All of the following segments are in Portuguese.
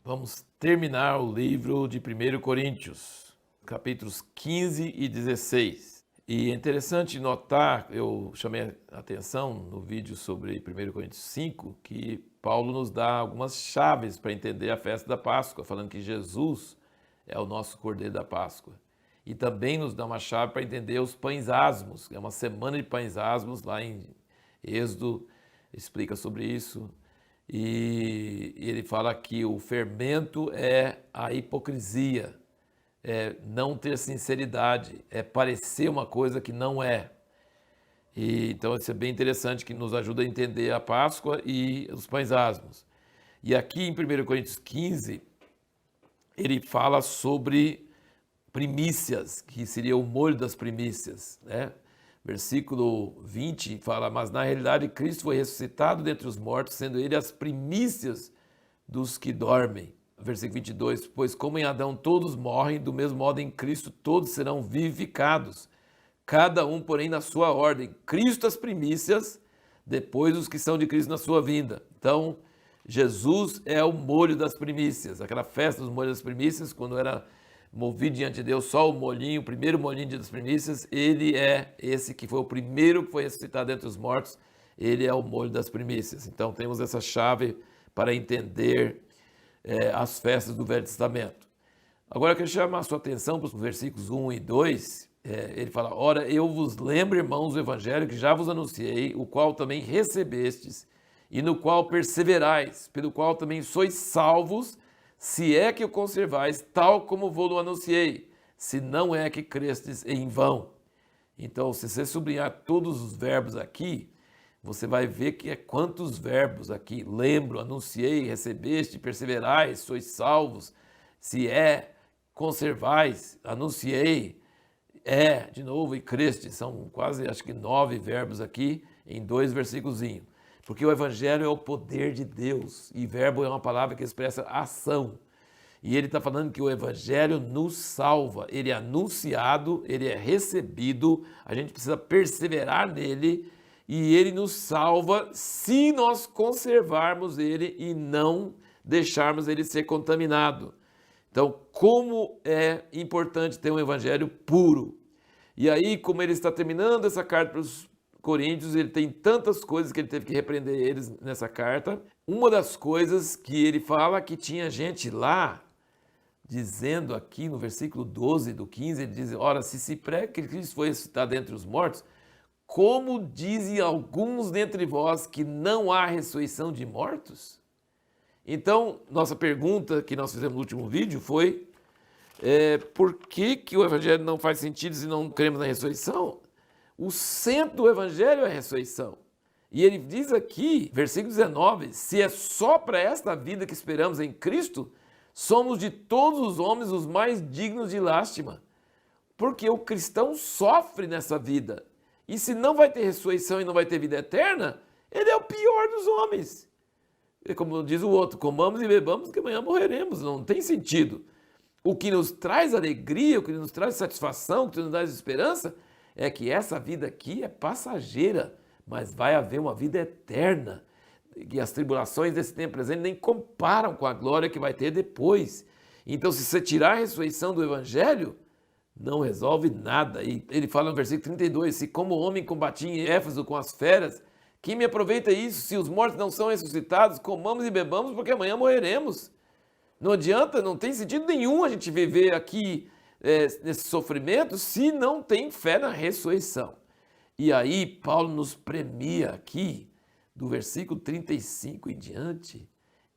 Vamos terminar o livro de 1 Coríntios, capítulos 15 e 16. E é interessante notar, eu chamei a atenção no vídeo sobre 1 Coríntios 5, que Paulo nos dá algumas chaves para entender a festa da Páscoa, falando que Jesus é o nosso Cordeiro da Páscoa. E também nos dá uma chave para entender os pães asmos, que é uma semana de pães asmos, lá em Êxodo explica sobre isso. E ele fala que o fermento é a hipocrisia, é não ter sinceridade, é parecer uma coisa que não é. E, então isso é bem interessante, que nos ajuda a entender a Páscoa e os pães asmos. E aqui em 1 Coríntios 15, ele fala sobre primícias, que seria o molho das primícias, né? Versículo 20 fala: mas na realidade Cristo foi ressuscitado dentre os mortos, sendo ele as primícias dos que dormem. Versículo 22, pois como em Adão todos morrem, do mesmo modo em Cristo todos serão vivificados, cada um porém na sua ordem, Cristo as primícias, depois os que são de Cristo na sua vinda. Então, Jesus é o molho das primícias, aquela festa dos molhos das primícias, quando era movido diante de Deus, só o molhinho, o primeiro molhinho das primícias, ele é esse que foi o primeiro que foi ressuscitado entre os mortos, ele é o molho das primícias. Então temos essa chave para entender as festas do Velho Testamento. Agora eu quero chamar a sua atenção para os versículos 1 e 2, ele fala: ora, eu vos lembro, irmãos, o evangelho que já vos anunciei, o qual também recebestes, e no qual perseverais, pelo qual também sois salvos, se é que o conservais, tal como vou-lo anunciei, se não é que crestes em vão. Então, se você sublinhar todos os verbos aqui, você vai ver que é quantos verbos aqui. Lembro, anunciei, recebeste, perseverais, sois salvos, se é, conservais, anunciei, de novo, e creste. São quase, acho que 9 verbos aqui em 2 versículos. Porque o evangelho é o poder de Deus, e verbo é uma palavra que expressa ação. E ele está falando que o evangelho nos salva, ele é anunciado, ele é recebido, a gente precisa perseverar nele, e ele nos salva se nós conservarmos ele e não deixarmos ele ser contaminado. Então, como é importante ter um evangelho puro. E aí, como ele está terminando essa carta para os Coríntios, ele tem tantas coisas que ele teve que repreender eles nessa carta. Uma das coisas que ele fala é que tinha gente lá, dizendo aqui no versículo 12 do 15, ele diz: ora, se prega que Cristo foi ressuscitado dentre os mortos, como dizem alguns dentre vós que não há ressurreição de mortos? Então, nossa pergunta que nós fizemos no último vídeo foi: por que o evangelho não faz sentido se não cremos na ressurreição? O centro do evangelho é a ressurreição. E ele diz aqui, versículo 19, se é só para esta vida que esperamos em Cristo, somos de todos os homens os mais dignos de lástima. Porque o cristão sofre nessa vida. E se não vai ter ressurreição e não vai ter vida eterna, ele é o pior dos homens. E como diz o outro, comamos e bebamos que amanhã morreremos. Não tem sentido. O que nos traz alegria, o que nos traz satisfação, o que nos traz esperança, é que essa vida aqui é passageira, mas vai haver uma vida eterna. E as tribulações desse tempo presente nem comparam com a glória que vai ter depois. Então, se você tirar a ressurreição do evangelho, não resolve nada. E ele fala no versículo 32, se como homem combati em Éfeso com as feras, que me aproveita isso? Se os mortos não são ressuscitados, comamos e bebamos, porque amanhã morreremos. Não adianta, não tem sentido nenhum a gente viver aqui nesse sofrimento se não tem fé na ressurreição. E aí Paulo nos premia aqui, do versículo 35 em diante,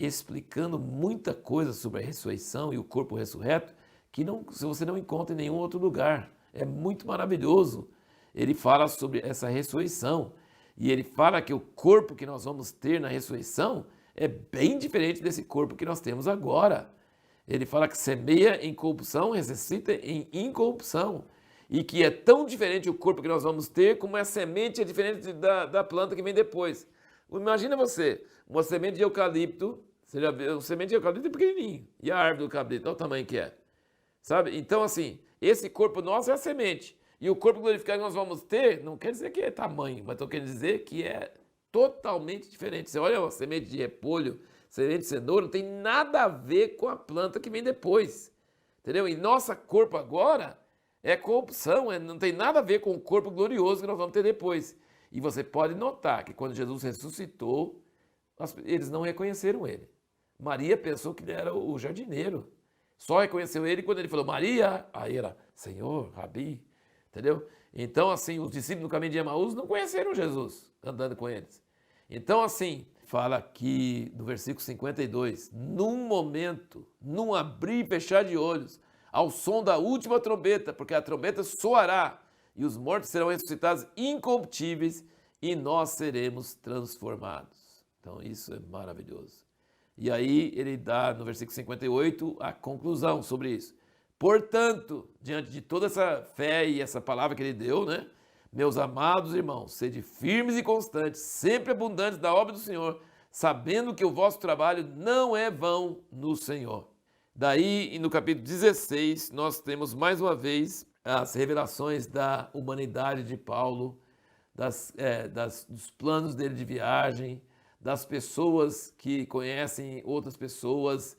explicando muita coisa sobre a ressurreição e o corpo ressurreto, que se você não encontra em nenhum outro lugar. É muito maravilhoso. Ele fala sobre essa ressurreição. E ele fala que o corpo que nós vamos ter na ressurreição é bem diferente desse corpo que nós temos agora. Ele fala que semeia em corrupção, ressuscita em incorrupção. E que é tão diferente o corpo que nós vamos ter, como a semente é diferente da planta que vem depois. Imagina você, uma semente de eucalipto, você já vê, uma semente de eucalipto é pequenininho, e a árvore do eucalipto, olha o tamanho que é. Sabe? Então, assim, esse corpo nosso é a semente. E o corpo glorificado que nós vamos ter, não quer dizer que é tamanho, mas estou querendo dizer que é totalmente diferente. Você olha uma semente de repolho, semente de cenoura, não tem nada a ver com a planta que vem depois. Entendeu? E nosso corpo agora é corrupção, não tem nada a ver com o corpo glorioso que nós vamos ter depois. E você pode notar que quando Jesus ressuscitou, eles não reconheceram ele. Maria pensou que ele era o jardineiro. Só reconheceu ele quando ele falou, Maria, aí era, Senhor, Rabi, entendeu? Então, assim, os discípulos no caminho de Emaús não conheceram Jesus andando com eles. Então, assim, fala aqui no versículo 52, num momento, num abrir e fechar de olhos, ao som da última trombeta, porque a trombeta soará, e os mortos serão ressuscitados incorruptíveis, e nós seremos transformados. Então, isso é maravilhoso. E aí ele dá no versículo 58 a conclusão sobre isso. Portanto, diante de toda essa fé e essa palavra que ele deu, né? Meus amados irmãos, sede firmes e constantes, sempre abundantes da obra do Senhor, sabendo que o vosso trabalho não é vão no Senhor. Daí, no capítulo 16, nós temos mais uma vez as revelações da humanidade de Paulo, dos planos dele de viagem, das pessoas que conhecem outras pessoas.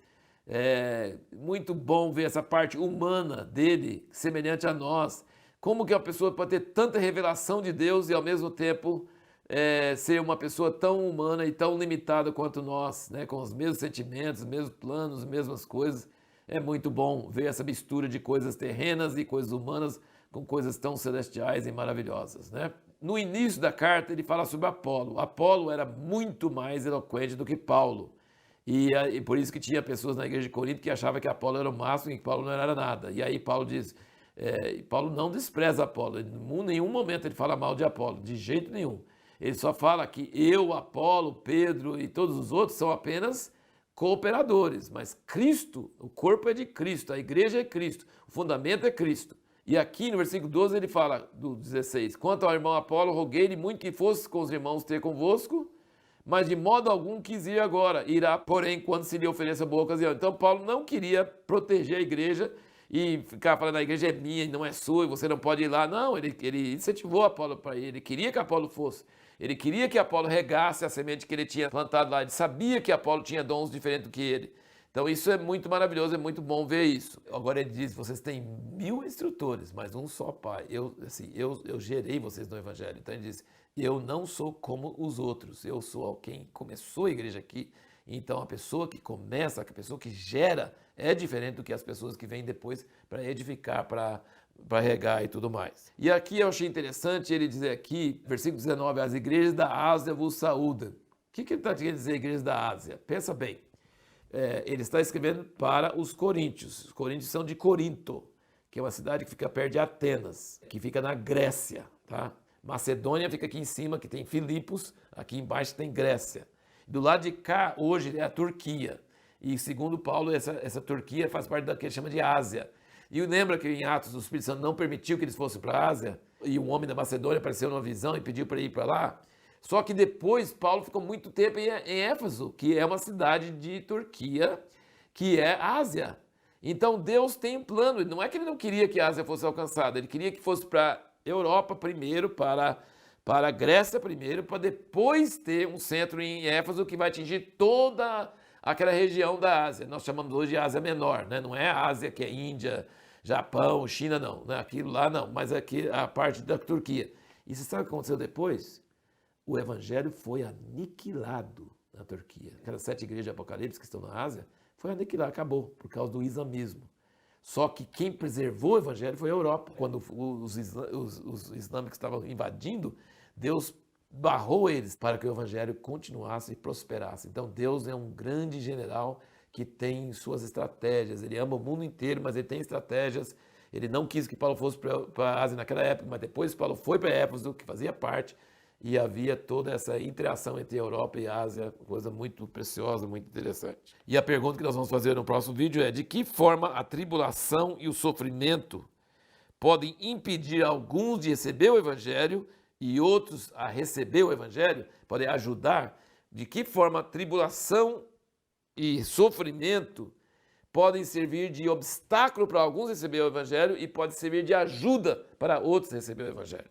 É muito bom ver essa parte humana dele, semelhante a nós. Como que uma pessoa pode ter tanta revelação de Deus e ao mesmo tempo ser uma pessoa tão humana e tão limitada quanto nós, né? Com os mesmos sentimentos, os mesmos planos, as mesmas coisas. É muito bom ver essa mistura de coisas terrenas e coisas humanas com coisas tão celestiais e maravilhosas, né? No início da carta ele fala sobre Apolo. Apolo era muito mais eloquente do que Paulo. E por isso que tinha pessoas na igreja de Corinto que achavam que Apolo era o máximo e que Paulo não era nada. E aí Paulo diz, Paulo não despreza Apolo, em nenhum momento ele fala mal de Apolo, de jeito nenhum. Ele só fala que eu, Apolo, Pedro e todos os outros são apenas cooperadores, mas Cristo, o corpo é de Cristo, a igreja é Cristo, o fundamento é Cristo. E aqui no versículo 12 ele fala, do 16, quanto ao irmão Apolo, roguei-lhe muito que fosse com os irmãos ter convosco, mas de modo algum quis ir agora, irá, porém, quando se lhe ofereça boa ocasião. Então Paulo não queria proteger a igreja e ficar falando, a igreja é minha e não é sua, e você não pode ir lá. Não, ele incentivou Apolo para ir, ele queria que Apolo fosse. Ele queria que Apolo regasse a semente que ele tinha plantado lá, ele sabia que Apolo tinha dons diferentes do que ele. Então isso é muito maravilhoso, é muito bom ver isso. Agora ele diz, vocês têm 1000 instrutores, mas um só Pai. Eu gerei vocês no Evangelho. Então ele diz, eu não sou como os outros, eu sou quem começou a igreja aqui. Então a pessoa que começa, a pessoa que gera, é diferente do que as pessoas que vêm depois para edificar, para regar e tudo mais. E aqui eu achei interessante ele dizer aqui, versículo 19, as igrejas da Ásia vos saúdam. O que ele está querendo dizer, igrejas da Ásia? Pensa bem. Ele está escrevendo para os coríntios. Os coríntios são de Corinto, que é uma cidade que fica perto de Atenas, que fica na Grécia, tá? Macedônia fica aqui em cima, que tem Filipos, aqui embaixo tem Grécia. Do lado de cá, hoje, é a Turquia. E segundo Paulo, essa Turquia faz parte da que ele chama de Ásia. E lembra que em Atos o Espírito Santo não permitiu que eles fossem para a Ásia? E um homem da Macedônia apareceu numa visão e pediu para ir para lá? Só que depois Paulo ficou muito tempo em Éfeso, que é uma cidade de Turquia, que é Ásia. Então Deus tem um plano, não é que ele não queria que a Ásia fosse alcançada, ele queria que fosse para a Europa primeiro, para a Grécia primeiro, para depois ter um centro em Éfeso que vai atingir toda aquela região da Ásia. Nós chamamos hoje de Ásia Menor, né? Não é a Ásia que é Índia, Japão, China, não. Aquilo lá não, mas aqui a parte da Turquia. E você sabe o que aconteceu depois? O evangelho foi aniquilado na Turquia. Aquelas 7 igrejas de Apocalipse que estão na Ásia, foi aniquilado, acabou, por causa do islamismo. Só que quem preservou o evangelho foi a Europa. Quando os islâmicos estavam invadindo, Deus barrou eles para que o evangelho continuasse e prosperasse. Então Deus é um grande general que tem suas estratégias. Ele ama o mundo inteiro, mas ele tem estratégias. Ele não quis que Paulo fosse para a Ásia naquela época, mas depois Paulo foi para Éfeso, que fazia parte, e havia toda essa interação entre a Europa e a Ásia, coisa muito preciosa, muito interessante. E a pergunta que nós vamos fazer no próximo vídeo é: de que forma a tribulação e o sofrimento podem impedir alguns de receber o Evangelho e outros a receber o Evangelho? Podem ajudar? De que forma a tribulação e sofrimento podem servir de obstáculo para alguns receber o Evangelho e pode servir de ajuda para outros receber o Evangelho?